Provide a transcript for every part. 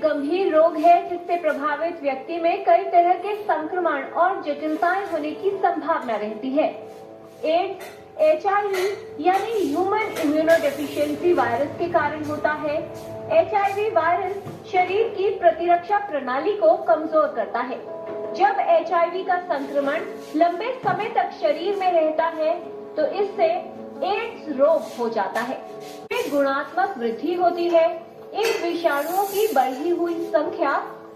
गंभीर रोग है जिससे प्रभावित व्यक्ति में कई तरह के संक्रमण और जटिलताएं होने की संभावना रहती है। एड्स HIV यानी ह्यूमन इम्यूनोडेफिशिएंसी वायरस के कारण होता है। HIV वायरस शरीर की प्रतिरक्षा प्रणाली को कमजोर करता है। जब HIV का संक्रमण लंबे समय तक शरीर में रहता है तो इससे एड्स रोग हो जाता है। गुणात्मक वृद्धि होती है। इन विषाणुओं की बढ़ी हुई संख्या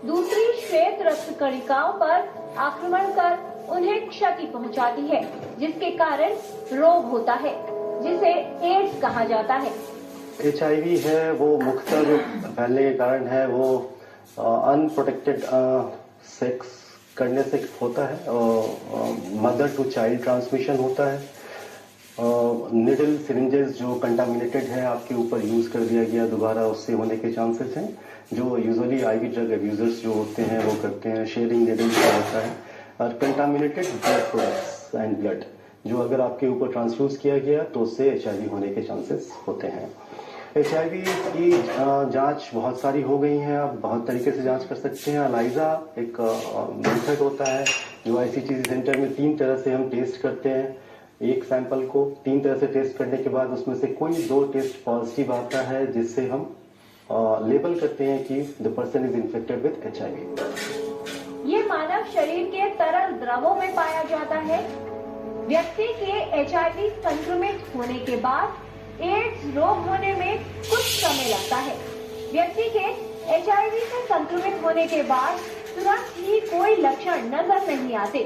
दूसरी श्वेत रक्त कणिकाओं पर आक्रमण कर उन्हें क्षति पहुंचाती है, जिसके कारण रोग होता है, जिसे एड्स कहा जाता है। HIV है वो मुख्यतः जो फैलने के कारण है वो अनप्रोटेक्टेड सेक्स करने से होता है और मदर टू चाइल्ड ट्रांसमिशन होता है। निडल सिरिंजेस जो कंटामिनेटेड है आपके ऊपर यूज कर दिया गया दोबारा, उससे होने के चांसेस हैं। जो यूजुअली IV ड्रग अब्यूजर्स जो होते हैं वो करते हैं। शेयरिंग निडल्स का होता है और contaminated blood products and blood जो अगर आपके ऊपर ट्रांसफ्यूज किया गया तो उससे HIV होने के चांसेस होते हैं। HIV की जांच बहुत सारी हो गई है, आप बहुत तरीके से जांच कर सकते हैं। अलाइजा एक मेथड होता है जो ICTC सेंटर में 3 तरह से हम टेस्ट करते हैं। एक सैंपल को 3 तरह से टेस्ट करने के बाद उसमें से कोई 2 टेस्ट पॉजिटिव आता है, जिससे हम लेबल करते हैं कि the person is infected with HIV। ये मानव शरीर के तरल द्रवों में पाया जाता है। व्यक्ति के HIV संक्रमित होने के बाद एड्स रोग होने में कुछ समय लगता है। व्यक्ति के HIV से संक्रमित होने के बाद तुरंत ही कोई लक्षण नजर नहीं आते।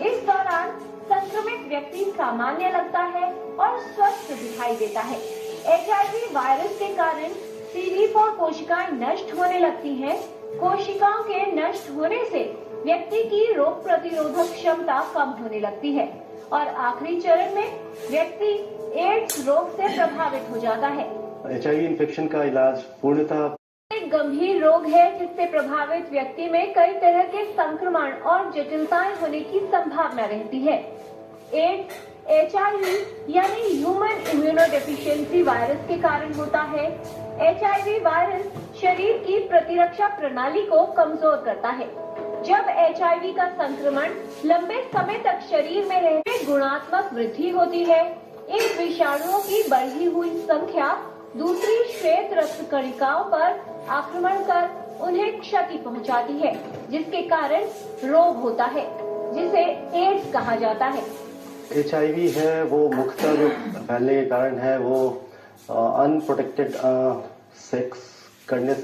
इस दौरान संक्रमित व्यक्ति सामान्य लगता है और स्वस्थ दिखाई देता है। HIV वायरस के कारण CD4 कोशिकाएं नष्ट होने लगती हैं। कोशिकाओं के नष्ट होने से व्यक्ति की रोग प्रतिरोधक क्षमता कम होने लगती है और आखिरी चरण में व्यक्ति एड्स रोग से प्रभावित हो जाता है। HIV इन्फेक्शन का इलाज पूर्णतः एक गंभीर रोग है जिससे प्रभावित व्यक्ति में कई तरह के संक्रमण और जटिलताएं होने की संभावना रहती है। एड्स HIV यानी ह्यूमन इम्यूनोडेफिशिएंसी वायरस के कारण होता है। HIV वायरस शरीर की प्रतिरक्षा प्रणाली को कमजोर करता है। जब HIV का संक्रमण लंबे समय तक शरीर में रहते गुणात्मक वृद्धि होती है। इन विषाणुओं की बढ़ी हुई संख्या दूसरी श्वेत रक्त कणिकाओं पर आक्रमण कर उन्हें क्षति पहुंचाती है, जिसके कारण रोग होता है, जिसे एड्स कहा जाता है। HIV है वो मुख्यतः जो फैलने के कारण है वो अनप्रोटेक्टेड सेक्स करने से